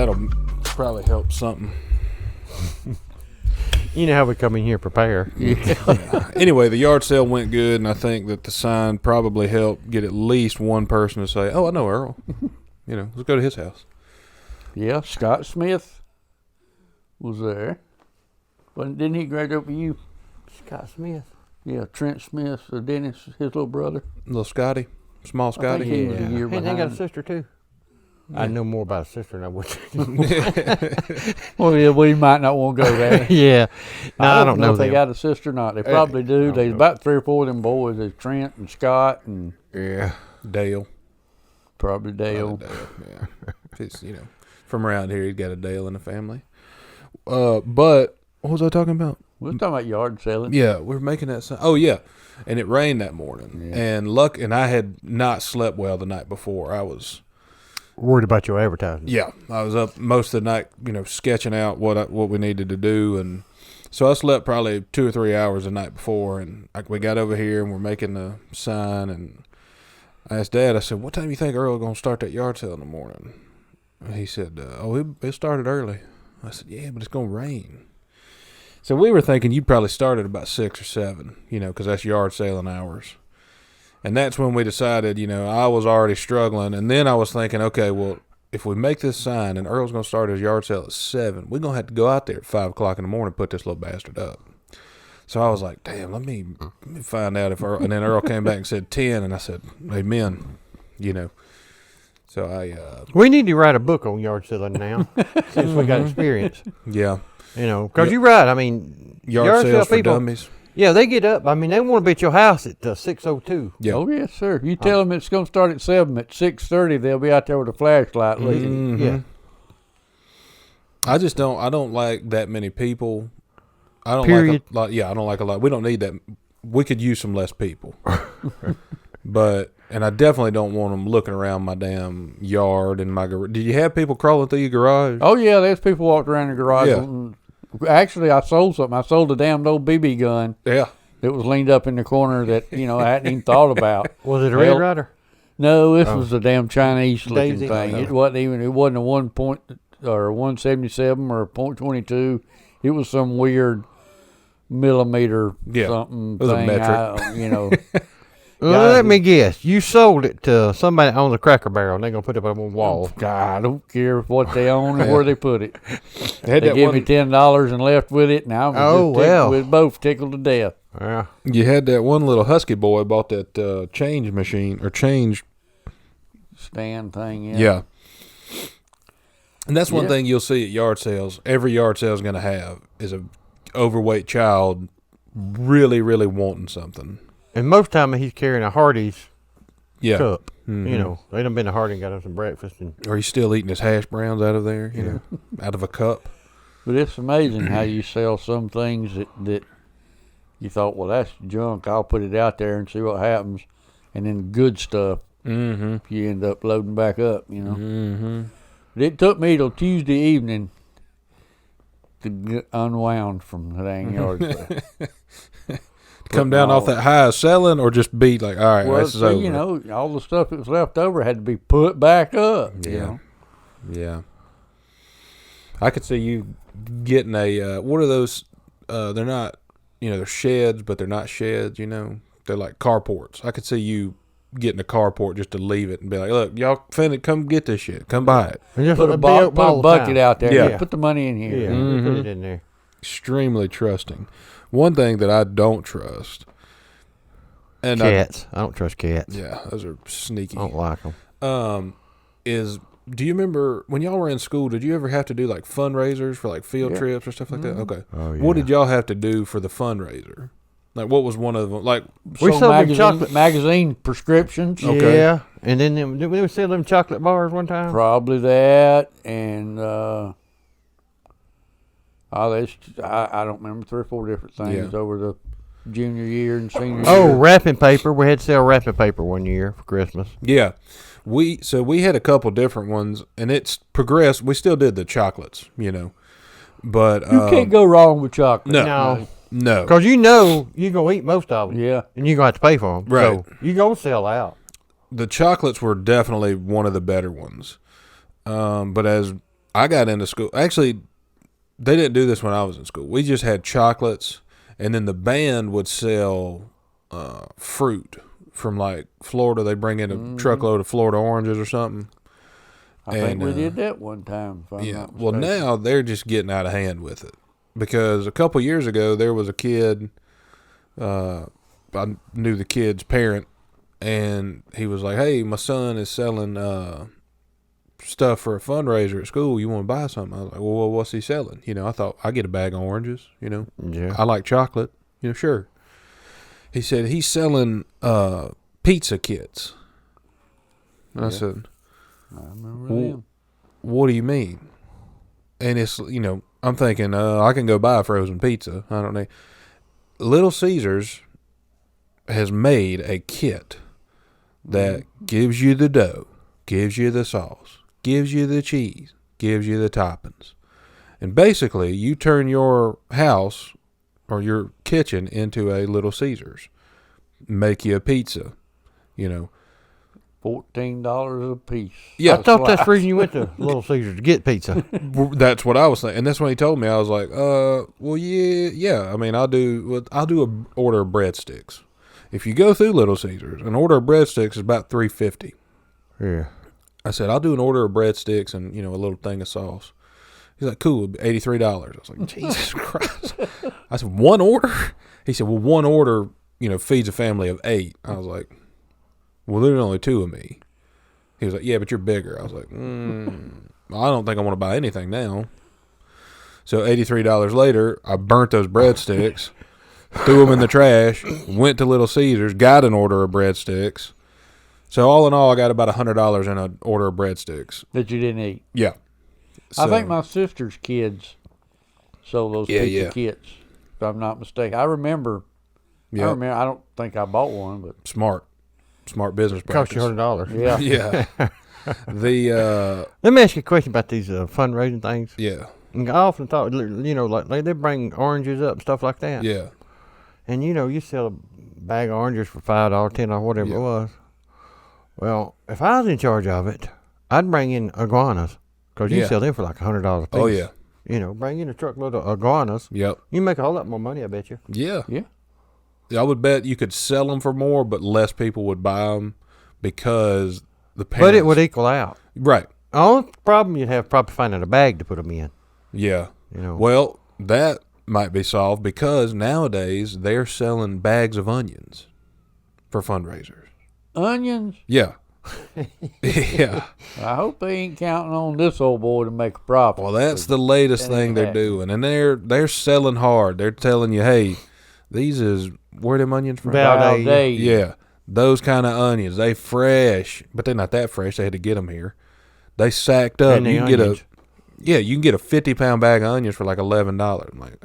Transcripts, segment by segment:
that'll probably help something. You know how we come in here prepared. Yeah. Anyway, the yard sale went good, and I think that the sign probably helped get at least one person to say, "Oh, I know Earl. Let's go to his house." Yeah, Scott Smith was there. Didn't he graduate with you? Scott Smith. Yeah, Trent Smith, Dennis, his little brother. Little Scotty, small Scotty. He was a year And they behind. got a sister too. Yeah. I know more about a sister than I would. Well, yeah, we might not want to go there. Yeah. No, I don't know if they got a sister or not. They probably do. There's about 3 or 4 of them boys. There's Trent and Scott and Dale. Probably Dale. Yeah. He's, from around here, he's got a Dale in the family. But what was I talking about? We were talking about yard selling. Yeah, we were making that sign. Oh, yeah. And it rained that morning. Yeah. And I had not slept well the night before. I was worried about your advertising. Yeah, I was up most of the night, sketching out what we needed to do, and so I slept probably 2 or 3 hours the night before, and we got over here and we're making the sign, and I asked Dad, I said, "What time do you think Earl's gonna start that yard sale in the morning?" And he said, it started early. I said, "Yeah, but it's gonna rain." So we were thinking you'd probably start at about 6 or 7, because that's yard selling hours. And that's when we decided, I was already struggling. And then I was thinking, okay, well, if we make this sign and Earl's going to start his yard sale at 7, we're going to have to go out there at 5 o'clock in the morning and put this little bastard up. So I was like, damn, let me find out if Earl. And then Earl came back and said 10. And I said, amen, So we need to write a book on yard selling now since we got experience. Yeah. Because you're right. I mean, yard sales for people, dummies. Yeah, they get up. I mean, they want to be at your house at 6:02. Yeah. Oh, yes, sir. You tell them it's going to start at 7. At 6:30, they'll be out there with a flashlight leading. Mm-hmm. Yeah. I don't like that many people. I don't Period. like a lot. Yeah, I don't like a lot. We don't need that. We could use some less people. And I definitely don't want them looking around my damn yard and my garage. Did you have people crawling through your garage? Oh, yeah, there's people walking around the garage. Yeah. Actually, I sold something. I sold a damn old BB gun. Yeah. That was leaned up in the corner that, I hadn't even thought about. Was it a Red Ryder? No, this was a damn Chinese looking Daisy? thing. Oh. It wasn't a 1 point or 177 or a .22. It was some weird millimeter something it was thing. a metric. Let me guess. You sold it to somebody that owns a Cracker Barrel, and they're going to put it up on the wall. God, I don't care what they own or where they put it. They gave me $10 and left with it, and I was we both tickled to death. Yeah. You had that one little husky boy bought that change machine or change stand thing. Yeah. And that's one thing you'll see at yard sales. Every yard sale is going to have is a overweight child really, really wanting something. And most time he's carrying a Hardee's cup. Mm-hmm. They done been to Hardee's and got him some breakfast. Or he's still eating his hash browns out of there, out of a cup. But it's amazing how you sell some things that you thought, well, that's junk. I'll put it out there and see what happens. And then good stuff, you end up loading back up, Mm-hmm. But it took me till Tuesday evening to get unwound from the dang yard sale. Come down off that high of selling or just be like, all right, this is over. All the stuff that was left over had to be put back up. Yeah. I could see you getting what are those? They're not, they're sheds, but they're not sheds, They're like carports. I could see you getting a carport just to leave it and be like, look, y'all come get this shit. Come buy it. And just put a bucket out there. Yeah. Put the money in here. Yeah, put it in there. Extremely trusting. One thing that I don't trust. And cats. I don't trust cats. Yeah, those are sneaky. I don't like them. Do you remember when y'all were in school, did you ever have to do like fundraisers for like field trips or stuff like that? Okay. Oh, yeah. What did y'all have to do for the fundraiser? Like what was one of them? Like we sold chocolate magazine prescriptions. Okay. Yeah. And then did we sell them chocolate bars one time? Probably that. And I don't remember 3 or 4 different things over the junior year and senior year. Oh, wrapping paper. We had to sell wrapping paper one year for Christmas. Yeah. We had a couple different ones and it's progressed. We still did the chocolates, But you can't go wrong with chocolate. No. Because you're going to eat most of them. Yeah. And you're going to have to pay for them. Right. So you're going to sell out. The chocolates were definitely one of the better ones. But as I got into school. Actually, they didn't do this when I was in school. We just had chocolates, and then the band would sell fruit from like Florida. They bring in a truckload of Florida oranges or something. I think we did that one time. If I'm not well, mistaken. now they're just getting out of hand with it because a couple years ago there was a kid. I knew the kid's parent, and he was like, "Hey, my son is selling stuff for a fundraiser at school. You want to buy something?" I was like, "Well, what's he selling?" I thought I get a bag of oranges. Yeah. I like chocolate. Sure. He said he's selling pizza kits. And I said, I remember them. "What do you mean?" And it's I'm thinking I can go buy a frozen pizza. I don't need. Little Caesars has made a kit that gives you the dough, gives you the sauce, gives you the cheese, gives you the toppings. And basically, you turn your house or your kitchen into a Little Caesars. Make you a pizza, $14 a piece. Yeah. I thought that's the reason you went to Little Caesars to get pizza. That's what I was thinking. And that's when he told me. I was like, well, yeah. I mean, I'll do a order of breadsticks. If you go through Little Caesars, an order of breadsticks is about $3.50. Yeah. I said, I'll do an order of breadsticks and, a little thing of sauce. He's like, cool, $83. I was like, Jesus Christ. I said, one order? He said, well, one order, feeds a family of 8. I was like, well, there's only 2 of me. He was like, yeah, but you're bigger. I was like, I don't think I want to buy anything now. So $83 later, I burnt those breadsticks, threw them in the trash, went to Little Caesars, got an order of breadsticks. So all in all, I got about $100 in an order of breadsticks. That you didn't eat. Yeah. I think my sister's kids sold those pizza kits, if I'm not mistaken. I remember. Yeah. I don't think I bought one, but Smart business Cost practice. you $100. yeah. Yeah. Let me ask you a question about these fundraising things. Yeah. And I often thought, like they bring oranges up and stuff like that. Yeah. And you sell a bag of oranges for $5, $10, whatever it was. Well, if I was in charge of it, I'd bring in iguanas because you sell them for like $100 a piece. Oh yeah. Bring in a truckload of iguanas. Yep. You make a whole lot more money, I bet you. Yeah. Yeah. I would bet you could sell them for more, but less people would buy them because the parents. But it would equal out. Right. The only problem you'd have probably finding a bag to put them in. Yeah. You know. Well, that might be solved because nowadays they're selling bags of onions for fundraisers. Onions? Yeah. Yeah. I hope they ain't counting on this old boy to make a profit. Well, that's the latest thing they're doing, and they're selling hard. They're telling you, hey, these is where them onions from? Valdez. Yeah, those kind of onions. They fresh, but they're not that fresh. They had to get them here. They sacked up. And the You can get onions. you can get a 50-pound bag of onions for like $11. I'm like,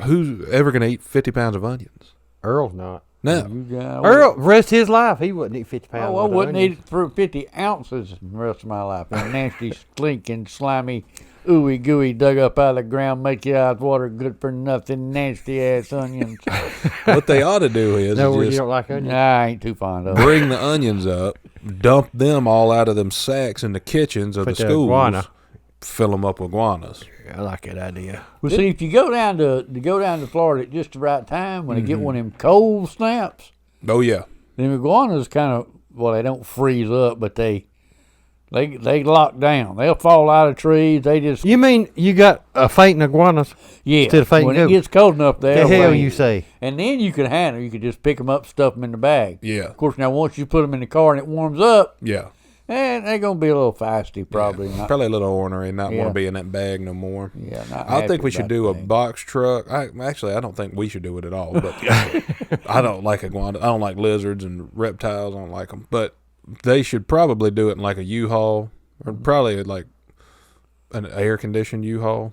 who's ever gonna eat 50 pounds of onions? Earl's not. No. Earl, rest of his life, he wouldn't eat 50 pounds. I wouldn't eat it for 50 ounces the rest of my life. And nasty, stinking, slimy, ooey gooey, dug up out of the ground, make your eyes water, good for nothing, nasty ass onions. What they ought to do is No, you just don't like onions? Nah, I ain't too fond of it. bring the onions up, dump them all out of them sacks in the kitchens of Put the the schools, iguana. fill them up with iguanas. I like that idea. Well, see, if you go down to Florida at just the right time, when they get one of them cold snaps, Oh yeah. them iguanas kind of, well, they don't freeze up, but they lock down. They'll fall out of trees. They just, You mean you got a fainting iguanas? yeah. instead of fainting When it goats? gets cold enough there, The hell well, you say? and then you can handle. You can just pick them up, stuff them in the bag. Yeah. Of course, now once you put them in the car and it warms up, Yeah. they're gonna be a little feisty, probably. Yeah. Not, Probably a little ornery, not want Yeah. to be in that bag no more. yeah, not I think happy we should about do the a thing. box truck. I don't think we should do it at all. But I don't like iguana. I don't like lizards and reptiles. I don't like them. But they should probably do it in like a U-Haul or probably like an air-conditioned U-Haul.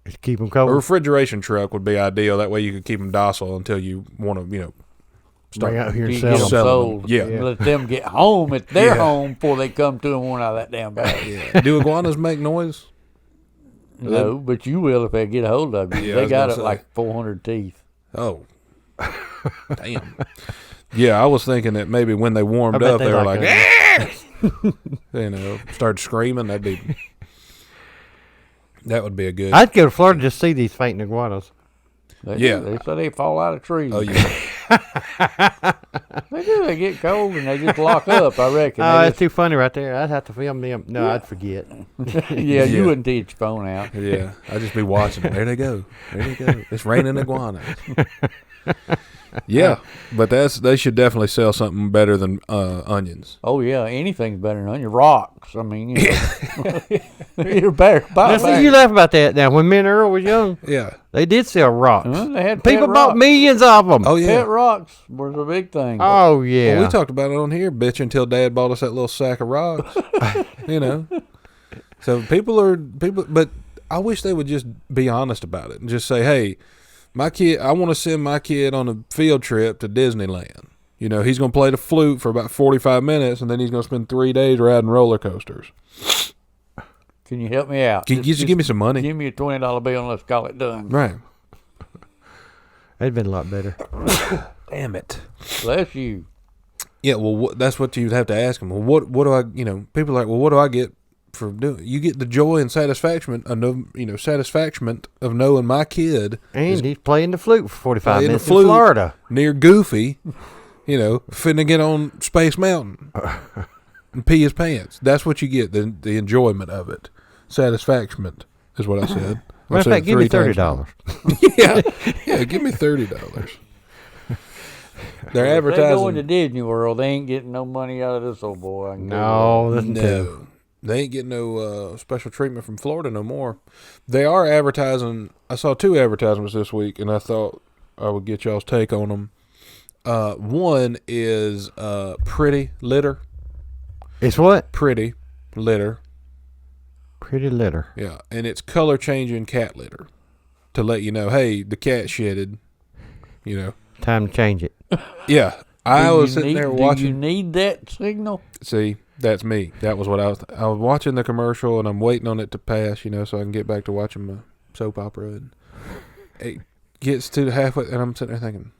Just keep them A cold. refrigeration truck would be ideal. That way you could keep them docile until you want to, start. Bring out here and You sell get them. them Selling them. sold. Yeah. Let them get home at their Yeah. home before they come to and want out of that damn bag. Yeah. Do iguanas make noise? No, but you will if they get a hold of you. Yeah, I They was got gonna it say. like 400 teeth. Oh. Damn. Yeah, I was thinking that maybe when they warmed I bet up, they they were like like, onions. started screaming. That'd be. That would be a good. I'd go to Florida to see these fainting iguanas. They say they fall out of trees. Oh yeah. They do. They get cold and they just lock up. I reckon. Oh, that's too funny right there. I'd have to film them. No, I'd forget. Yeah, you wouldn't take your phone out. Yeah, I'd just be watching. There they go. There they go. It's raining iguanas. Yeah, but they should definitely sell something better than onions. Oh yeah, anything's better than onion rocks. I mean, you know, you're better. Now, see, you laugh about that. Now, when me and Earl was young, Yeah. they did sell rocks. They had People pet bought rocks. millions of them. Oh yeah. Pet rocks was a big thing. Oh yeah. Well, we talked about it on here, bitch, until Dad bought us that little sack of rocks. You know. So people, but I wish they would just be honest about it and just say, hey, I want to send my kid on a field trip to Disneyland. You know, he's going to play the flute for about 45 minutes, and then he's going to spend 3 days riding roller coasters. Can you help me out? Can you just give me some money? Give me a $20 bill and let's call it done. Right. That'd been a lot better. Damn it. Bless you. Yeah, well, that's what you'd have to ask them. Well, what do I, people are like, well, what do I get for doing? You get the joy and satisfaction of knowing my kid And he's playing the flute for 45 playing minutes the flute in Florida. near Goofy, finna get on Space Mountain and pee his pants. That's what you get, the enjoyment of it. Satisfaction is what I said. Matter of fact, give me $30. Yeah, give me $30. They're If they advertising. going to Disney World, they ain't getting no money out of this old boy. I can No, tell you that's No, they ain't getting no special treatment from Florida no more. They are advertising. I saw 2 advertisements this week, and I thought I would get y'all's take on them. One is Pretty Litter. It's what? Pretty Litter. Pretty litter. Yeah, and it's color changing cat litter to let you know, hey, the cat shitted. Time to change it. Yeah, I was sitting there watching. Do you need that signal? See, that's me. That was what I was watching the commercial, and I'm waiting on it to pass, so I can get back to watching my soap opera. And it gets to halfway, and I'm sitting there thinking,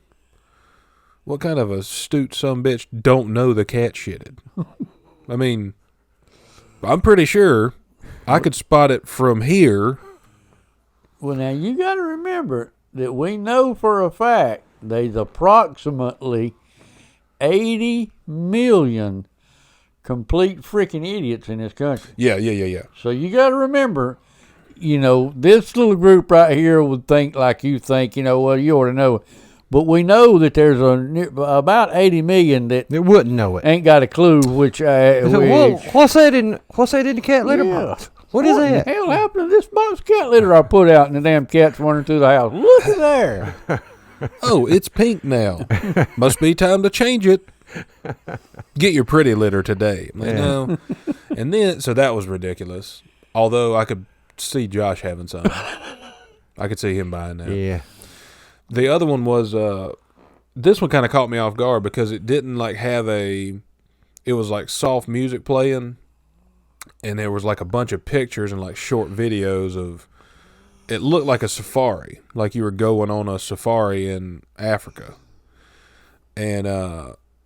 what kind of a astute sumbitch don't know the cat shitted? I mean, I'm pretty sure I could spot it from here. Well, now you got to remember that we know for a fact there's approximately 80 million complete freaking idiots in this country. Yeah. So you got to remember, this little group right here would think like you think, well, you ought to know. But we know that there's about 80 million that They wouldn't know it. ain't got a clue which. What's that in the cat litter box? What is What that? the hell happened to this box of cat litter I put out and the damn cat's running through the house? Look at there. Oh, it's pink now. Must be time to change it. Get your Pretty Litter today. I'm like, no. And then, so that was ridiculous. Although I could see Josh having some. I could see him buying that. Yeah. The other one was, this one kind of caught me off guard because it didn't it was like soft music playing. And there was like a bunch of pictures and like short videos of, it looked like a safari, like you were going on a safari in Africa. And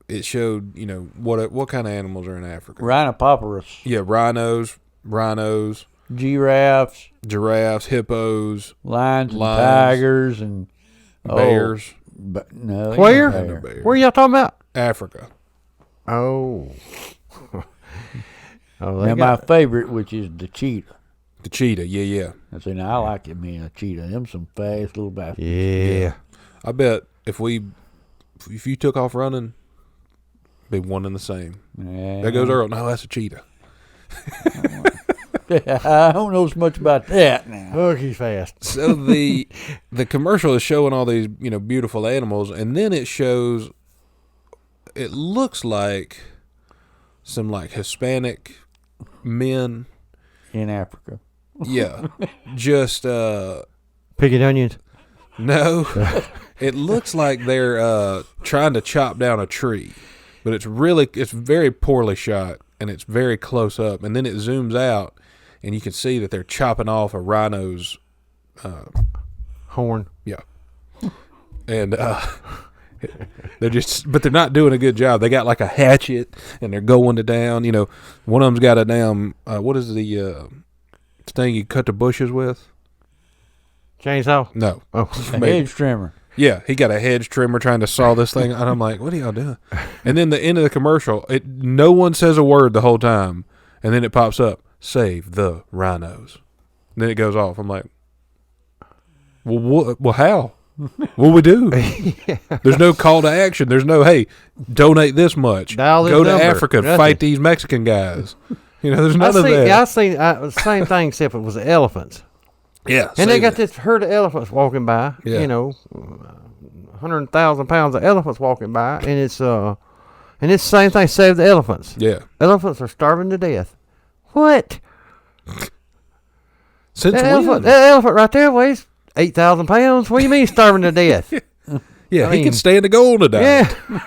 it showed, what kind of animals are in Africa. Rhinopoterus. Yeah, rhinos, Giraffes, hippos, lions, and tigers, and bears. No, Where? Bears. Where y'all talking about? Africa. Oh. Now my favorite, which is the cheetah. The cheetah, yeah. I say, now I like it, man, a cheetah. Them some fast little bastards. Yeah. I bet if you took off running, it'd be one and the same. Yeah. There goes Earl. No, that's a cheetah. I don't know so much about that now. Look, he's fast. So the commercial is showing all these, beautiful animals, and then it looks like some like Hispanic men In Africa. Yeah. Just Picking onions. no. It looks like they're trying to chop down a tree. But it's very poorly shot and it's very close up, and then it zooms out and you can see that they're chopping off a rhino's Horn. yeah. And but they're not doing a good job. They got like a hatchet and they're going to down. One of them's got a damn what is the thing you cut the bushes with. Chainsaw? No. Oh. A hedge trimmer. Yeah, he got a hedge trimmer trying to saw this thing, and I'm like, "What are y'all doing?" And then the end of the commercial, no one says a word the whole time, and then it pops up, "Save the rhinos." And then it goes off. I'm like, "Well, how? What we do?" There's no call to action. There's no, "Hey, donate this much. Dial this Go to number." Africa, Nothing. fight these Mexican guys." There's none of that. I seen the same thing except it was the elephants. Yeah, And they got that. this herd of elephants walking by. Yeah. 100,000 pounds of elephants walking by, and it's the same thing. Save the elephants. Yeah. Elephants are starving to death. What? Since That when? elephant right there weighs 8,000 pounds. What do you mean starving to death? Yeah, I he mean, can stand to go on a diet. Yeah.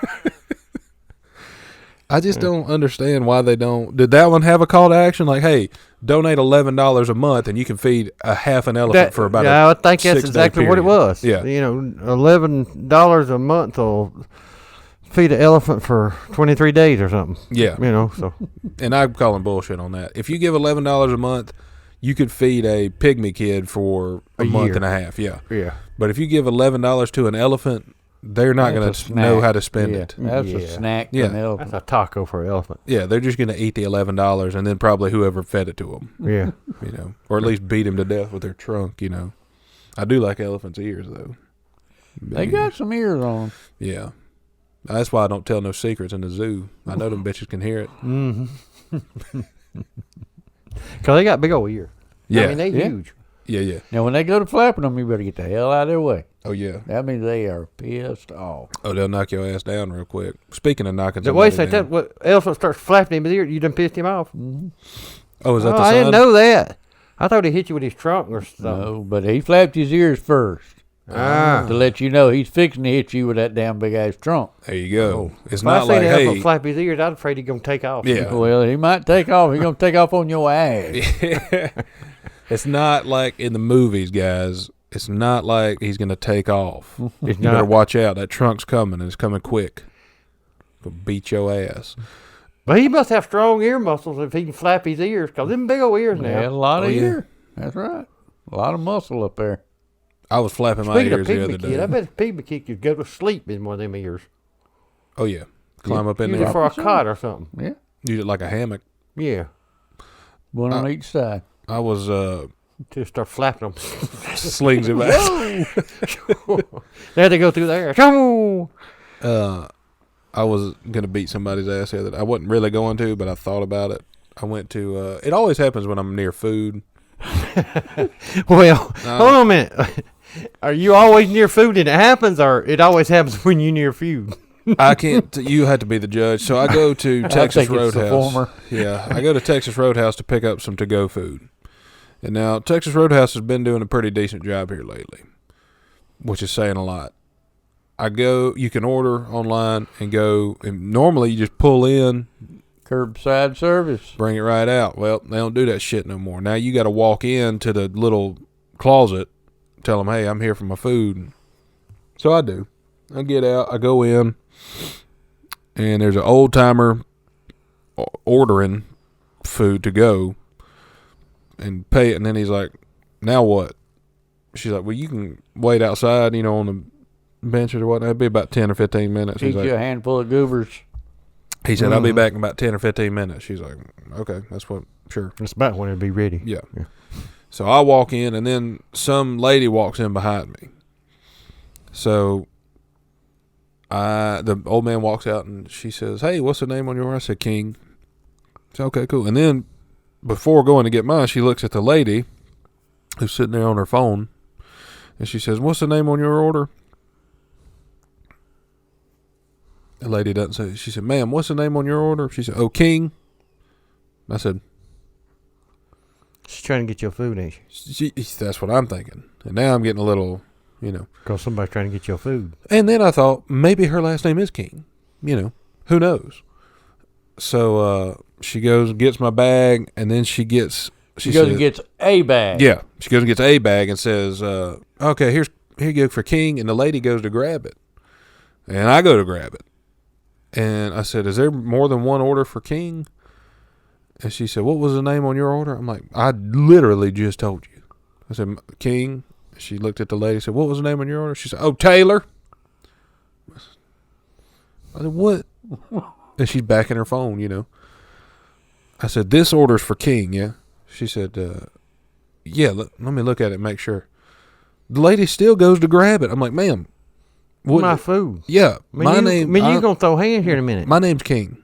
I just don't understand why they don't. Did that one have a call to action? Like, hey, donate $11 a month and you can feed a half an elephant for about I think that's 6-day exactly what it period. was. Yeah. $11 a month will feed an elephant for 23 days or something. Yeah. So. And I'm calling bullshit on that. If you give $11 a month, you could feed a pygmy kid for a month year. and a half. Yeah. Yeah. But if you give $11 to an elephant, they're not going to know how to spend it. That's a Yeah. snack Yeah. for an elephant. That's a taco for an elephant. Yeah, they're just going to eat the $11 and then probably whoever fed it to them. Yeah. Or at least beat him to death with their trunk. I do like elephants' ears though. They got some ears on them. Yeah. That's why I don't tell no secrets in the zoo. I know them bitches can hear it. Mm-hmm. Because they got big old ears. Yeah. I mean, they Yeah. huge. Yeah. Now, when they go to flapping them, you better get the hell out of their way. Oh, yeah. That means they are pissed off. Oh, they'll knock your ass down real quick. Speaking of knocking Wait somebody a down. second. What elephant starts flapping in his ear? You done pissed him off? Oh, is that the I sign? didn't know that. I thought he hit you with his trunk or something. No, but he flapped his ears first Ah. to let you know he's fixing to hit you with that damn big ass trunk. There you go. It's If I not seen like, an elephant hey. flap his ears, I'm afraid he's going to take off. Yeah. Well, he might take off. He's going to take off on your ass. It's not like in the movies, guys. It's not like he's going to take off. It's You better not. watch out. That trunk's coming, and it's coming quick. It'll beat your ass. But he must have strong ear muscles if he can flap his ears, because them big old ears He had a now. lot of Oh, yeah. ear. That's right. A lot of muscle up there. I was flapping my Speaking of ears the other pygmy kid, I day. bet a pygmy kid could go to sleep in one of them ears. Oh, yeah. Climb up in Use it there. for a Probably so. cot or something. Yeah. Use it like a hammock. Yeah. One on each side. I was Just start flapping them. slings it back. They had to go through there. Choo! I was gonna beat somebody's ass the other day. I wasn't really going to, but I thought about it. I went to. It always happens when I'm near food. Well, hold on a minute. Are you always near food and it happens, or it always happens when you're near food? I can't. You had to be the judge. So I go to Texas think it's the Roadhouse. former. Yeah, I go to Texas Roadhouse to pick up some to-go food. And now Texas Roadhouse has been doing a pretty decent job here lately, which is saying a lot. I go. You can order online and go. And normally, you just pull in, Curbside service. bring it right out. Well, they don't do that shit no more. Now you got to walk into the little closet, tell them, "Hey, I'm here for my food." So I do. I get out. I go in, and there's an old timer ordering food to go and pay it. And then he's like, "Now what?" She's like, "Well, you can wait outside, on the benches or whatnot. It'll be about 10 or 15 minutes." Teach He's you a like, handful of goobers. he said, "I'll be back in about 10 or 15 minutes." She's like, "Okay, that's what, sure." It's about when it'd be ready. Yeah. So I walk in, and then some lady walks in behind me. So the old man walks out, and she says, "Hey, what's the name on your order?" I said, "King." She said, "Okay, cool." And then before going to get mine, she looks at the lady who's sitting there on her phone, and she says, "What's the name on your order?" The lady doesn't say. She said, "Ma'am, what's the name on your order?" She said, "Oh, King." I said, She's trying to get your food, ain't she? That's what I'm thinking. And now I'm getting a little, Because somebody's trying to get your food. And then I thought maybe her last name is King. Who knows? So she goes and gets my bag, and then she goes and gets a bag. Yeah, she goes and gets a bag and says, "Okay, here you go for King." And the lady goes to grab it, and I go to grab it, and I said, "Is there more than one order for King?" And she said, what was the name on your order? I'm like, I literally just told you. I said, King. She looked at the lady and said, what was the name on your order? She said, oh, Taylor. I said, what? And she's back in her phone, you know. I said, this order's for King, yeah? She said, yeah, let me look at it and make sure. The lady still goes to grab it. I'm like, ma'am. What? My food. Yeah. My name. You're going to throw hands here in a minute. My name's King.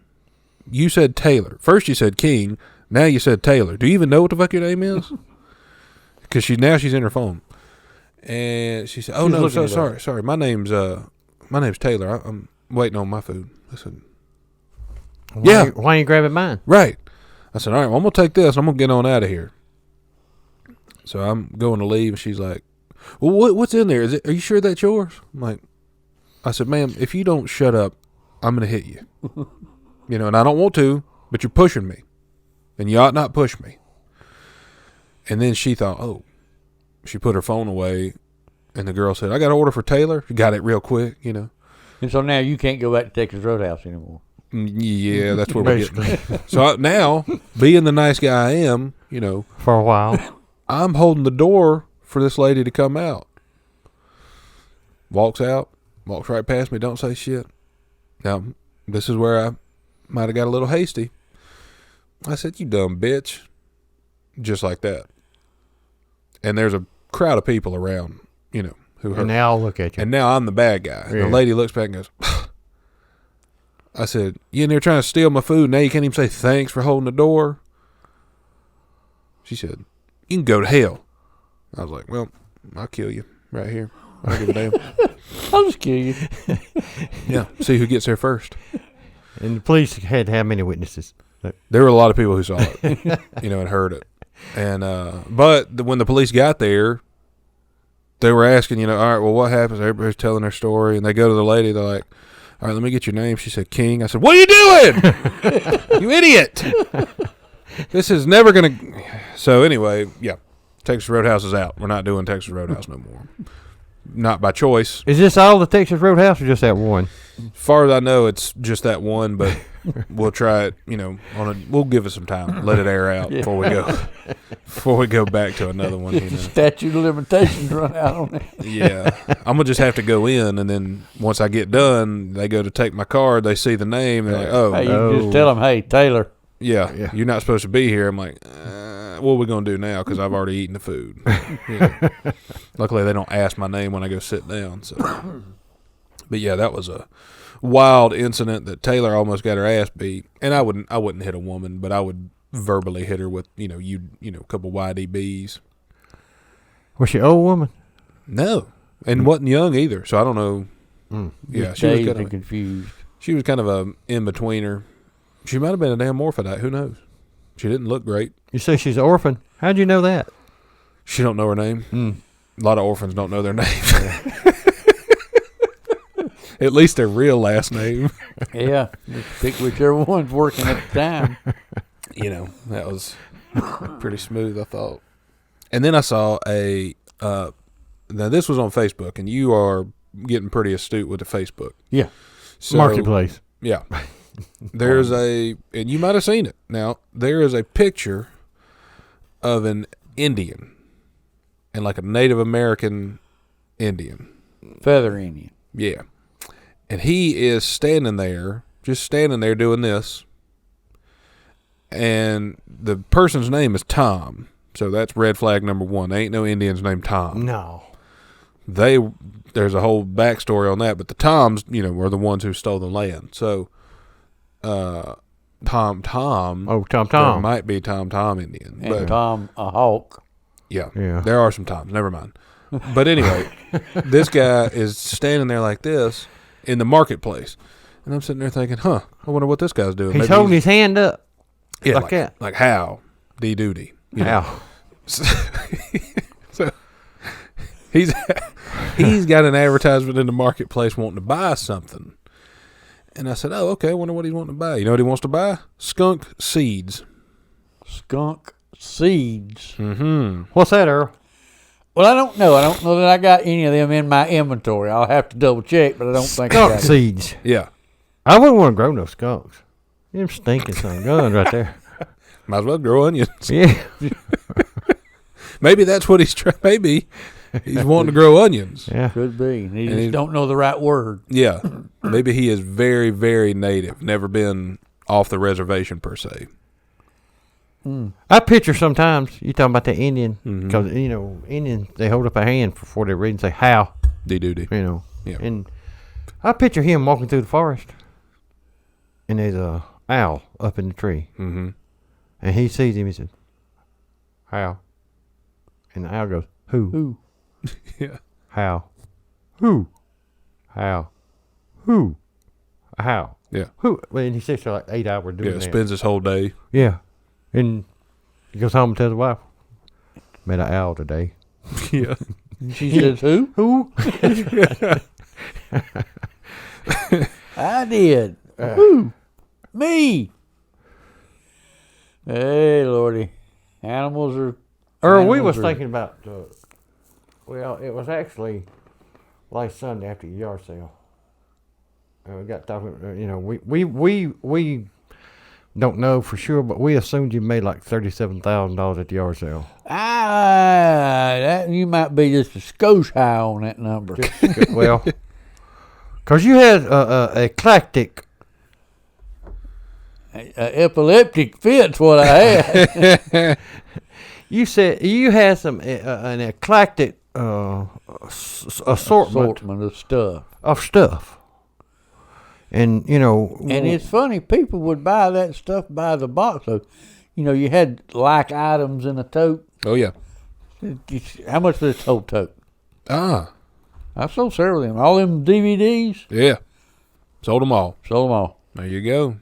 You said Taylor. First you said King. Now you said Taylor. Do you even know what the fuck your name is? Because she's in her phone. And she said, oh, no, so sorry. My name's Taylor. I'm waiting on my food. I said, why ain't you grabbing mine? Right. I said, all right, well, I'm going to take this. I'm going to get on out of here. So I'm going to leave, and she's like, well, what's in there? Are you sure that's yours? I'm like, I said, ma'am, if you don't shut up, I'm going to hit you. You know, and I don't want to, but you're pushing me. And you ought not push me. And then she thought, oh. She put her phone away, and the girl said, I got an order for Taylor. She got it real quick, you know. And so now you can't go back to Texas Roadhouse anymore. Yeah, that's where we're getting. So now, being the nice guy I am, you know. For a while. I'm holding the door for this lady to come out. Walks out, walks right past me, don't say shit. Now, this is where I might have got a little hasty. I said, you dumb bitch. Just like that. And there's a crowd of people around, you know, who heard. And they all look at you. And now I'm the bad guy. And the lady looks back and goes, I said, you in there trying to steal my food? Now you can't even say thanks for holding the door? She said, you can go to hell. I was like, well, I'll kill you right here. I don't give a damn. I'll just kill you. Yeah, see who gets there first. And the police had how many witnesses? There were a lot of people who saw it, you know, and heard it. And but when the police got there, they were asking, you know, all right, well, what happens? Everybody's telling their story, and they go to the lady. They're like, all right, let me get your name. She said, King. I said, what are you doing? You idiot. This is never going to. So anyway, yeah, Texas Roadhouse is out. We're not doing Texas Roadhouse no more. Not by choice. Is this all the Texas Roadhouse or just that one? As far as I know, it's just that one, but we'll try it, you know, we'll give it some time. Let it air out before we go back to another one. You know. Statute of limitations run out on it. Yeah. I'm going to just have to go in, and then once I get done, they go to take my card, they see the name, they're like, oh. Hey, you just tell them, hey, Taylor. Yeah, you're not supposed to be here. I'm like, what are we going to do now? Because I've already eaten the food. You know. Luckily, they don't ask my name when I go sit down. So, but yeah, that was a wild incident that Taylor almost got her ass beat. And I wouldn't hit a woman, but I would verbally hit her with, you know, a couple YDBs. Was she an old woman? No, and wasn't young either. So I don't know. Yeah, she was kind of confused. She was kind of a in betweener. She might have been a damn morphodite. Who knows? She didn't look great. You say she's an orphan. How'd you know that? She don't know her name. A lot of orphans don't know their name. At least their real last name. Yeah. Just pick whichever one's working at the time. You know, that was pretty smooth, I thought. And then I saw now this was on Facebook, and you are getting pretty astute with the Facebook. Yeah. So, Marketplace. Yeah. There's and you might have seen it. Now, there is a picture of an Indian, and like a Native American Indian. Feather Indian. Yeah. And he is standing there doing this. And the person's name is Tom. So that's red flag number one. There ain't no Indians named Tom. No. There's a whole backstory on that, but the Toms, you know, were the ones who stole the land. So, Tom. Oh, Tom. There might be Tom Indian. And but, Tom a hawk. Yeah. There are some Toms. Never mind. But anyway, this guy is standing there like this in the marketplace. And I'm sitting there thinking, I wonder what this guy's doing. He's holding his hand up. Yeah, like that. Like how? D-duty. How? So he's got an advertisement in the marketplace wanting to buy something. And I said, oh, okay, I wonder what he's wanting to buy. You know what he wants to buy? Skunk seeds. Skunk seeds. Mm-hmm. What's that, Earl? Well, I don't know. I don't know that I got any of them in my inventory. I'll have to double check, but I don't think I got Skunk seeds. Yeah. I wouldn't want to grow no skunks. Them stinking son guns right there. Might as well grow onions. Yeah. Maybe that's what he's trying. Maybe he's wanting to grow onions. Yeah. Could be. He just don't know the right word. Yeah. Maybe he is very, very native. Never been off the reservation per se. I picture sometimes, you talking about the Indian, Mm-hmm. because, Indians, they hold up a hand before they read and say, how, D-doody. Yeah. And I picture him walking through the forest, and there's a owl up in the tree. Mm-hmm. And he sees him, he says, how? And the owl goes, who? Who? Yeah. How? Who? How? Who? How? Yeah. Who? Well, and he sits there like 8 hours doing Yeah. that. Spends his whole day. Yeah. And he goes home and tells his wife, met an owl today. Yeah. She says, who? Who? I did. Who? Me. Hey, Lordy. Animals are... Or we was animals are- thinking about, well, it was actually last Sunday after the yard sale. And we got talking, we don't know for sure, but we assumed you made like $37,000 at the yard sale. That you might be just a skosh high on that number. Well, because you had a eclectic. Epileptic fit's what I had. You said you had some an eclectic assortment of stuff. of stuff, and And it's funny, people would buy that stuff by the box. So, you had like items in a tote. Oh, yeah. How much for this whole tote? Ah. I sold several of them. All them DVDs. Yeah. Sold them all. Sold them all. There you go.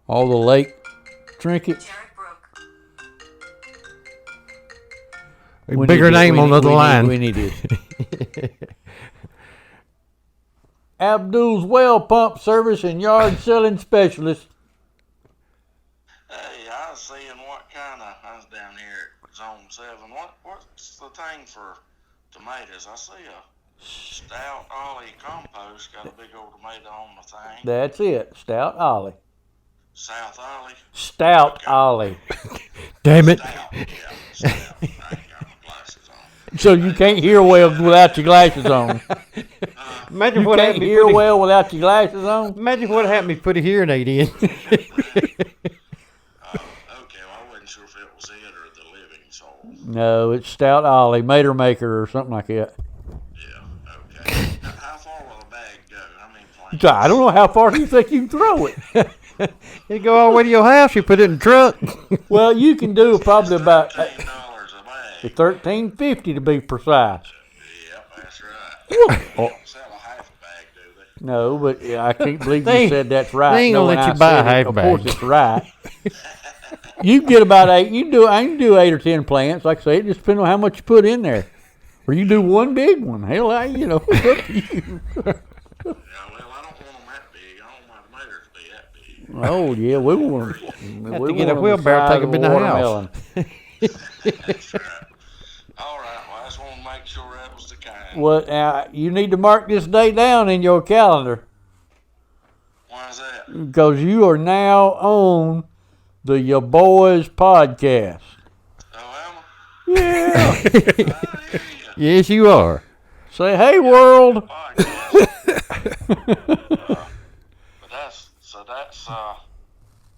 All the lake trinkets. bigger name on the other line. We need it. Abdul's Well Pump Service and Yard Selling Specialist. Hey, I was seeing I was down here at Zone 7. What's the thing for tomatoes? I see a Stout Ollie compost, got a big old tomato on the thing. That's it. Stout Ollie. South Ollie? Stout Ollie. Damn it! Stout, yeah, stout. I ain't got my glasses on. So you can't hear well without your glasses on. Imagine You what can't happened. hear well without your glasses on. Imagine what happened. If put a hearing aid in. Okay, well, I wasn't sure if it was it or the living soul. No, it's Stout Ollie, Mater Maker or something like that. Yeah, okay. How far will the bag go? How many plants? I don't know how far you think you can throw it. You go all the way to your house. You put it in the truck. Well, you can do probably about $13 a bag. $13.50 to be precise. Yep, that's right. They don't sell a half a bag, do they? No, but I can't believe They- you said that's right. they ain't gonna knowing let you I buy said a half it. Of bag. course, it's right. You get about 8. I can do 8 or 10 plants. Like I say, it just depends on how much you put in there. Or you do one big one. Hell, it's up to you. Yeah, well, I don't want them that big. I don't want my tomatoes to be that big. Oh yeah, we want Have to get a wheelbarrow, take them in the house. That's right. All right, well, I just want to make sure that was the kind. Well, you need to mark this day down in your calendar Why is that? because you are now on the Ya Boys podcast. Oh, Yeah. I hear you. Yes, you are. Say, hey, world. But that's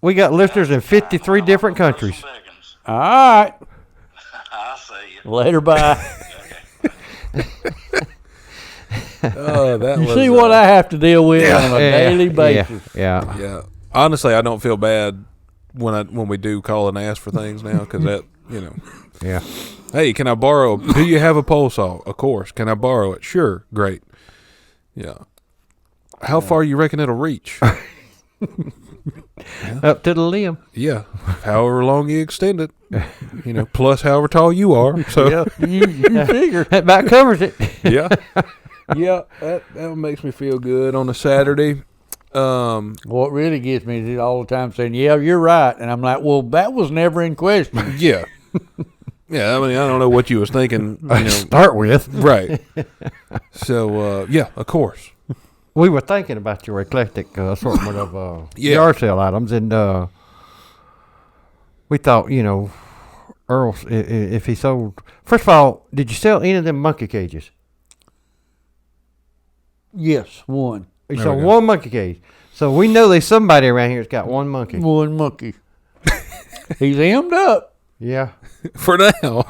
We got listeners in 53 different countries. All right. I see you. Later, bye. Oh, that You was, see what I have to deal with on a daily basis. Yeah. Yeah. Honestly, I don't feel bad when we do call and ask for things now because that, Yeah. Hey, can I borrow? Do you have a pole saw? Of course. Can I borrow it? Sure. Great. Yeah. How far you reckon it'll reach? Up to the limb. Yeah. However long you extend it. Plus however tall you are. So You figure. That about covers it. yeah. Yeah. That makes me feel good on a Saturday. What really gets me is all the time saying, yeah, you're right. And I'm like, well, that was never in question. Yeah. Yeah, I mean, I don't know what you was thinking. Start with. Right. So, yeah, of course. We were thinking about your eclectic assortment of Yeah. yard sale items, and we thought, Earl, if he sold. First of all, did you sell any of them monkey cages? Yes, one. You sold one monkey cage. So we know there's somebody around here that's got one monkey. One monkey. He's hemmed up. Yeah. For now.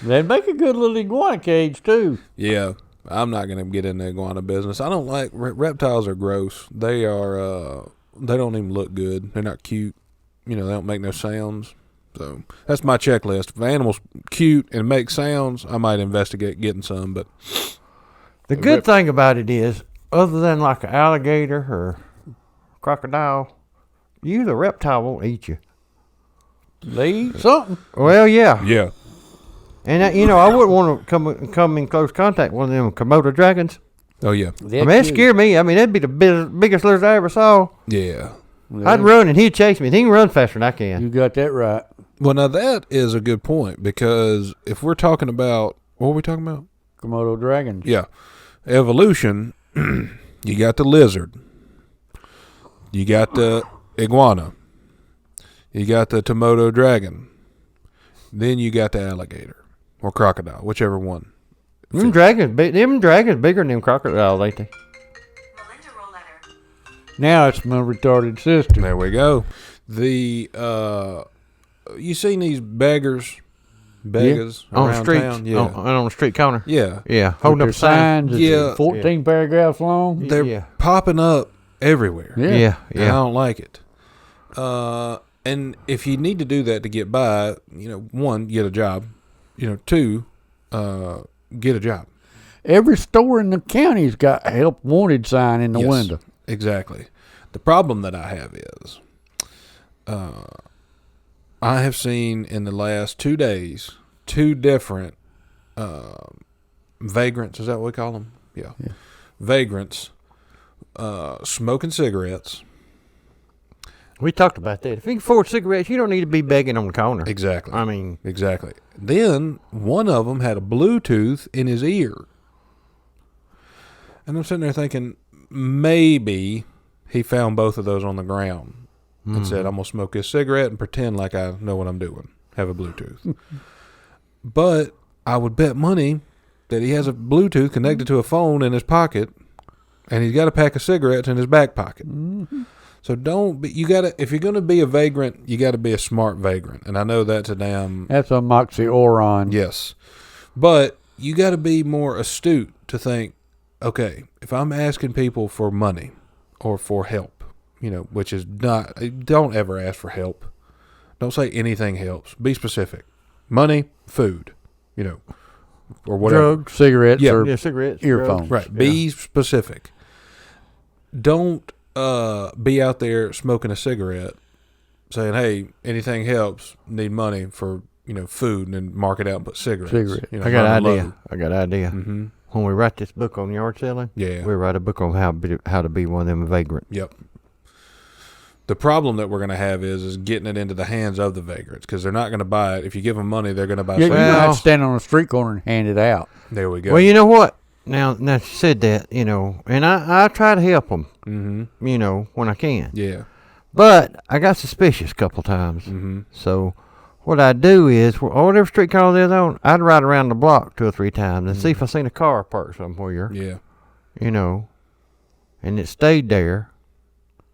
They'd make a good little iguana cage, too. Yeah. I'm not going to get in the iguana business. I don't like reptiles are gross. They are they don't even look good. They're not cute. They don't make no sounds. So that's my checklist. If an animal's cute and makes sounds, I might investigate getting some. But the good thing about it is, other than like an alligator or crocodile, the reptile won't eat you. They eat something. Well, yeah. yeah. And I wouldn't want to come in close contact with one of them Komodo dragons. Oh yeah. That scared me. That'd be the biggest lizard I ever saw. Yeah. I'd run and he'd chase me. He can run faster than I can. You got that right. Well, now that is a good point, because if we're talking about, what were we talking about? Komodo dragons. Yeah. Evolution, you got the lizard. You got the iguana. You got the Komodo dragon. Then you got the alligator or crocodile, whichever one. Them dragons bigger than them crocodiles, ain't they? Now it's my retarded sister. There we go. The you seen these beggars on around the streets, town? Yeah. on the street corner. Yeah. Yeah, holding up signs. Signs. Yeah. 14 paragraphs long. They're popping up everywhere. Yeah. And I don't like it. And if you need to do that to get by, one, get a job. Two, get a job. Every store in the county's got a help wanted sign in the window. Exactly. The problem that I have is, I have seen in the last 2 days 2 different vagrants. Is that what we call them? Yeah. Vagrants smoking cigarettes. We talked about that. If you can afford cigarettes, you don't need to be begging on the corner. Exactly. I mean, exactly. Then one of them had a Bluetooth in his ear, and I'm sitting there thinking, maybe he found both of those on the ground and said, I'm going to smoke this cigarette and pretend like I know what I'm doing. Have a Bluetooth. But I would bet money that he has a Bluetooth connected to a phone in his pocket, and he's got a pack of cigarettes in his back pocket. Mm-hmm. So if you're going to be a vagrant, you got to be a smart vagrant. And I know that's That's a moxioron. Yes. But you got to be more astute to think, okay, if I'm asking people for money or for help, which is don't ever ask for help. Don't say anything helps. Be specific. Money, food, or whatever. Drugs, cigarettes, or cigarettes, earphones. Right. Yeah. Be specific. Don't be out there smoking a cigarette saying, hey, anything helps, need money for, food, and then mark it out and put cigarettes. I got an idea. Mm-hmm. When we write this book on yard selling, we'll write a book on how to be one of them vagrant. Yep. The problem that we're going to have is getting it into the hands of the vagrants, because they're not going to buy it. If you give them money, they're going to buy something. Well, you have to stand on a street corner and hand it out. There we go. Well, you know what? Now she said that, and I try to help them, when I can. Yeah. But I got suspicious a couple times. Mm-hmm. So what I do is, whatever street corner they're on, I'd ride around the block 2 or 3 times and see if I seen a car parked somewhere. Yeah. And it stayed there.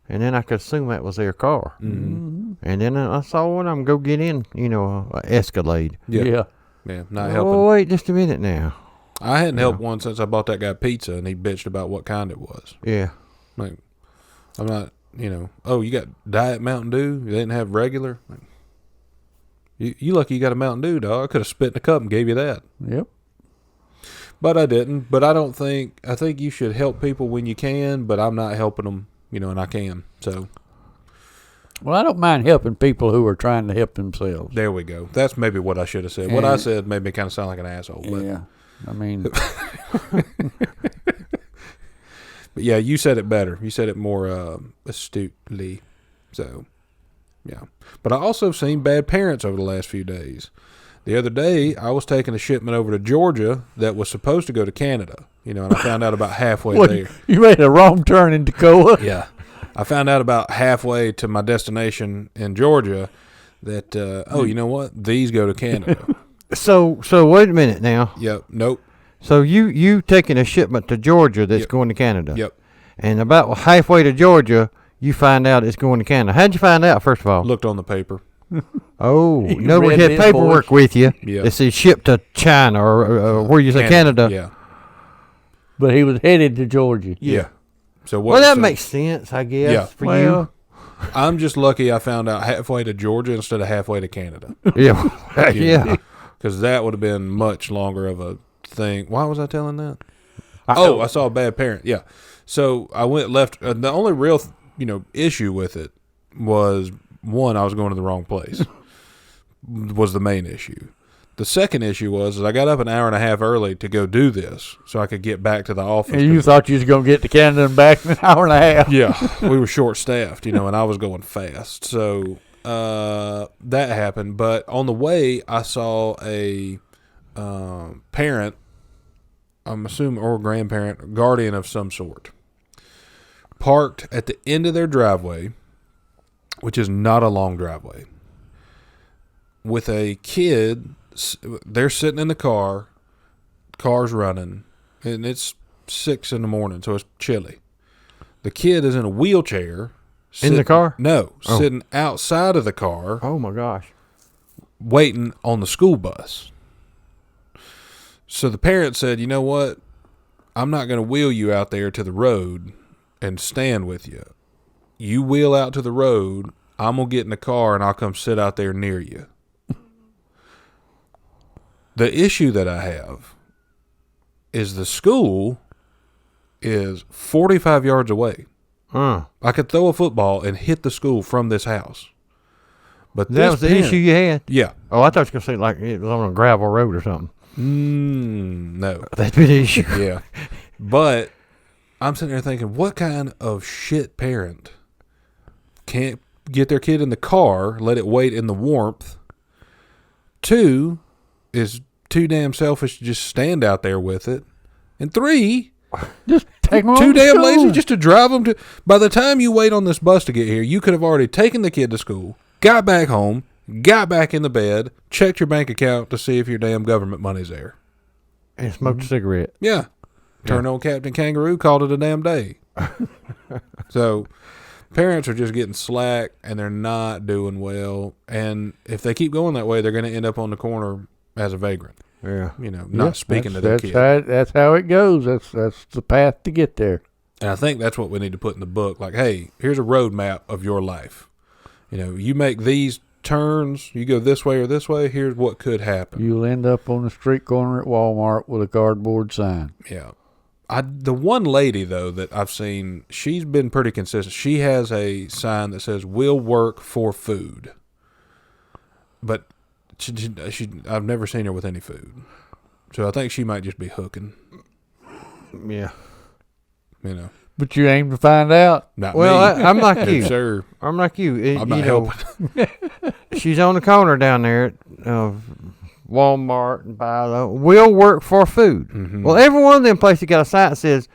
And then I could assume that was their car. Mm-hmm. And then I saw one of them go get in, a Escalade. Yeah. Not helping. Oh, wait just a minute now. I hadn't helped one since I bought that guy pizza, and he bitched about what kind it was. Yeah. Like, I'm not, oh, you got Diet Mountain Dew? You didn't have regular? Like, you lucky you got a Mountain Dew, dog. I could have spit in a cup and gave you that. Yep. But I didn't. But I think you should help people when you can, but I'm not helping them, and I can. So. Well, I don't mind helping people who are trying to help themselves. There we go. That's maybe what I should have said. What I said made me kind of sound like an asshole. But. Yeah. I mean. But yeah, you said it better. You said it more astutely. So, yeah. But I also seen bad parents over the last few days. The other day, I was taking a shipment over to Georgia that was supposed to go to Canada. And I found out about halfway there. You made a wrong turn in Toccoa? Yeah. I found out about halfway to my destination in Georgia that, you know what? These go to Canada. So wait a minute now. Yep. Nope. So you taking a shipment to Georgia that's going to Canada. Yep. And about halfway to Georgia, you find out it's going to Canada. How'd you find out, first of all? Looked on the paper. Oh, You nobody read had the paperwork invoice. with you. Yeah. It says shipped to China or where you say Canada. Yeah. But he was headed to Georgia. Yeah. So what? Well, that so makes sense, I guess, Yeah. for Well, I'm just lucky I found out halfway to Georgia instead of halfway to Canada. you. Yeah. Yeah. Because that would have been much longer of a thing. Why was I telling that? I saw a bad parent. Yeah. So I went left. The only real, issue with it was, one, I was going to the wrong place. Was the main issue. The second issue was I got up an hour and a half early to go do this so I could get back to the office. and you thought you was going to get to Canada and back in an hour and a half. Yeah, we were short staffed, and I was going fast. So that happened. But on the way, I saw a parent, I'm assuming, or grandparent, guardian of some sort, parked at the end of their driveway, which is not a long driveway, with a kid. They're sitting in the car's running, and it's 6 a.m, so it's chilly. The kid is in a wheelchair. In the car? No, sitting outside of the car, Oh, my gosh. waiting on the school bus. So the parent said, you know what? I'm not going to wheel you out there to the road and stand with you. You wheel out to the road, I'm going to get in the car, and I'll come sit out there near you. The issue that I have is the school is 45 yards away. I could throw a football and hit the school from this house. But That was the issue you had? Yeah. Oh, I thought you were going to say like it was on a gravel road or something. No. That'd be the issue. Yeah. But I'm sitting there thinking, what kind of shit parent can't get their kid in the car, let it wait in the warmth? 2, is too damn selfish to just stand out there with it. And 3, Just take them too on to damn school. lazy just to drive them to. By the time you wait on this bus to get here, you could have already taken the kid to school, got back home, got back in the bed, checked your bank account to see if your damn government money's there. And smoked a cigarette. Yeah. Turned on Captain Kangaroo, called it a damn day. So parents are just getting slack, and they're not doing well. And if they keep going that way, they're going to end up on the corner as a vagrant. Yeah. Not speaking to their kid. That's how it goes. That's the path to get there. And I think that's what we need to put in the book. Like, hey, here's a roadmap of your life. You make these turns, you go this way or this way, here's what could happen. You'll end up on the street corner at Walmart with a cardboard sign. Yeah. The one lady, though, that I've seen, she's been pretty consistent. She has a sign that says, "We'll work for food." But I've never seen her with any food. So I think she might just be hooking. Yeah. But you aim to find out. Not Well, me. I'm like No, you. sir. I'm like you. I'm not helping. She's on the corner down there at Walmart and buy the. We'll work for food. Mhm. Well, every one of them places got a sign that says,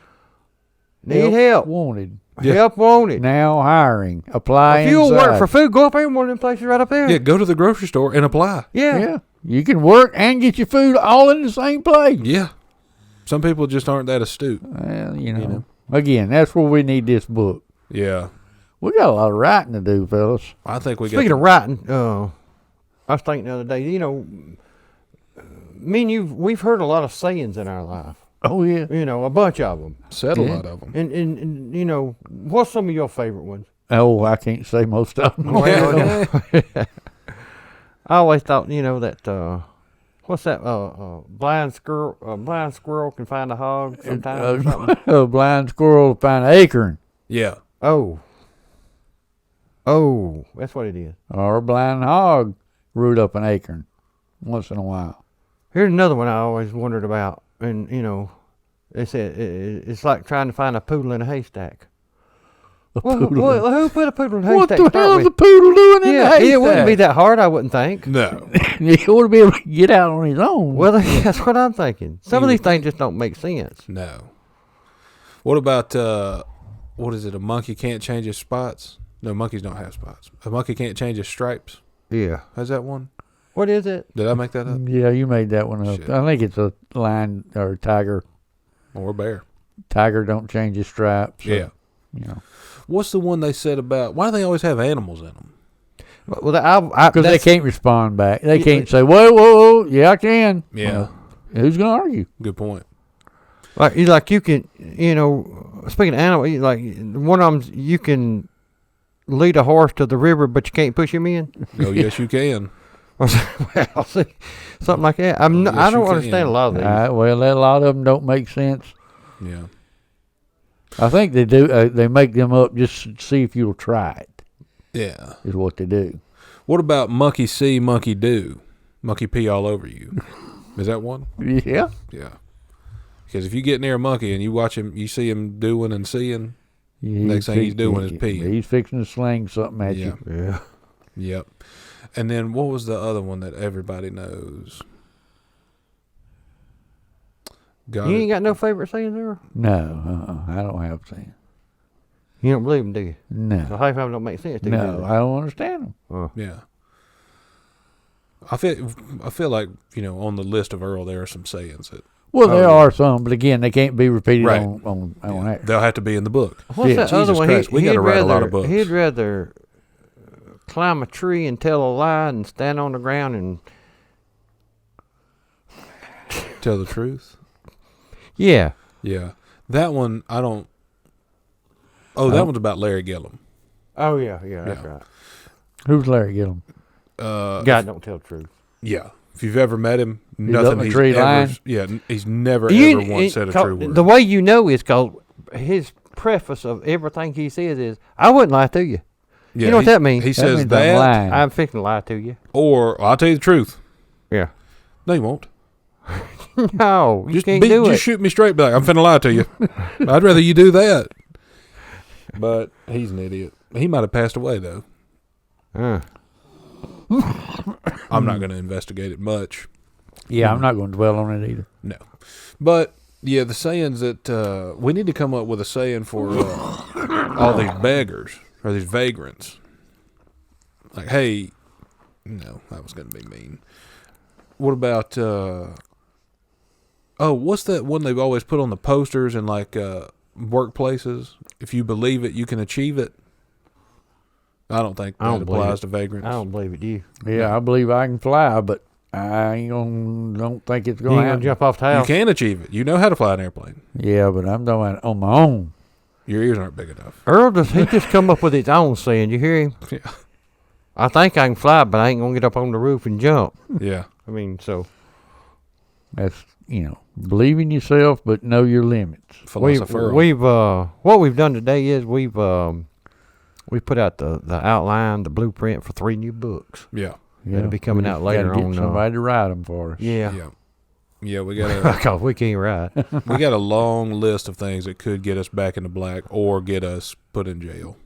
"Need help. Wanted. Yeah. Help wanted." Now hiring. Apply If you'll inside. work for food, go up every one of them places right up there. Yeah, go to the grocery store and apply. Yeah. You can work and get your food all in the same place. Yeah. Some people just aren't that astute. Well, you know. Again, that's where we need this book. Yeah. We got a lot of writing to do, fellas. I think we got Speaking of writing, I was thinking the other day, me and you, we've heard a lot of sayings in our life. Oh, yeah. A bunch of them. said a Yeah. lot of them. And what's some of your favorite ones? Oh, I can't say most of them. Well, I always thought, that, what's that, blind squirrel can find a hog sometimes or something. A blind squirrel will find an acorn. Yeah. Oh, that's what it is. Or a blind hog root up an acorn once in a while. Here's another one I always wondered about. And, they said it's like trying to find a poodle in a haystack. Who put a poodle in a haystack? What to the start hell is with? a poodle doing in the haystack? It wouldn't be that hard, I wouldn't think. No. He ought to be able to get out on his own. Well, that's what I'm thinking. Some of these things just don't make sense. No. What about, what is it? A monkey can't change his spots? No, monkeys don't have spots. A monkey can't change his stripes. Yeah. Has that one? What is it? Did I make that up? Yeah, you made that one up. Shit. I think it's a lion or a tiger. Or a bear? Tiger don't change his stripes. So, Yeah. You know. What's the one they said about? Why do they always have animals in them? Well, Because they can't respond back. They can't say, whoa, yeah, I can. Yeah. Who's going to argue? Good point. Like you can, speaking of animals, like one of them, you can lead a horse to the river, but you can't push him in. Oh, yes, you can. Well, see, something like that. I Yes, don't you can. understand a lot of these. Well, a lot of them don't make sense. Yeah. I think they do. They make them up just to see if you'll try it. Yeah. Is what they do. What about monkey see, monkey do? Monkey pee all over you. Is that one? Yeah. Yeah. Because if you get near a monkey and you watch him, you see him doing and seeing, next thing he's doing is peeing. He's fixing to sling something at you. Yeah. Yep. And then what was the other one that everybody knows? You ain't got no favorite sayings there? No, I don't have saying. You don't believe them, do you? No. So half of them don't make sense to you. No, I don't understand them. Yeah. I feel like, on the list of Earl, there are some sayings that. Well, there are some, but again, they can't be repeated on that. They'll have to be in the book. What's that other Jesus one? Christ, we got to write a lot of books. He'd rather climb a tree and tell a lie and stand on the ground and Tell the truth. yeah. Yeah. That one, I don't. Oh, that one's about Larry Gillum. Oh yeah, that's Yeah. right. Who's Larry Gillum? God don't tell the truth. Yeah. If you've ever met him, up nothing a he's tree ever. line? Yeah, he's never ever once said a true word. The way you know is because his preface of everything he says is, "I wouldn't lie to you." Yeah, you know what that means? He That says means I'm that, lying. I'm fixing to lie to you. or I'll tell you the truth. Yeah. No, you won't. No, you Just can't do it. Just shoot me straight. Be like, I'm finna lie to you. I'd rather you do that. But he's an idiot. He might have passed away though. I'm not going to investigate it much. Yeah, I'm not going to dwell on it either. No. But yeah, the sayings that we need to come up with a saying for all these beggars or these vagrants. Like, hey, no, that was going to be mean. What about what's that one they've always put on the posters in like workplaces? If you believe it, you can achieve it. I don't think that applies to vagrants. I don't believe it, do you? Yeah, I believe I can fly, but I don't think it's You going ain't to gonna jump off the You house. can achieve it. You know how to fly an airplane. Yeah, but I'm doing it on my own. Your ears aren't big enough. Earl, he just come up with his own saying. You hear him? Yeah. I think I can fly, but I ain't gonna get up on the roof and jump. Yeah. I mean, so That's, believe in yourself, but know your limits. Philosopher. what we've done today is we put out the outline, the blueprint for 3 new books. Yeah. That'll be coming we out just later gotta on. Get somebody to write them for us. Yeah. Yeah. Yeah, we got a Because we can't write. we got a long list of things that could get us back into black or get us put in jail.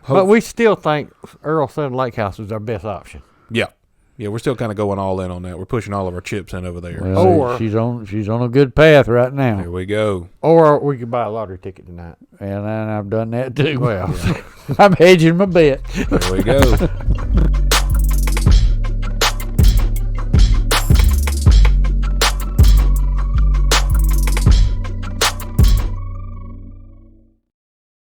But we still think Earl Southern Lake House is our best option. Yeah. Yeah, we're still kind of going all in on that. We're pushing all of our chips in over there. Well, Or- she's on a good path right now. There we go. Or we could buy a lottery ticket tonight. And I've done that too. Well, I'm hedging my bet. There we go.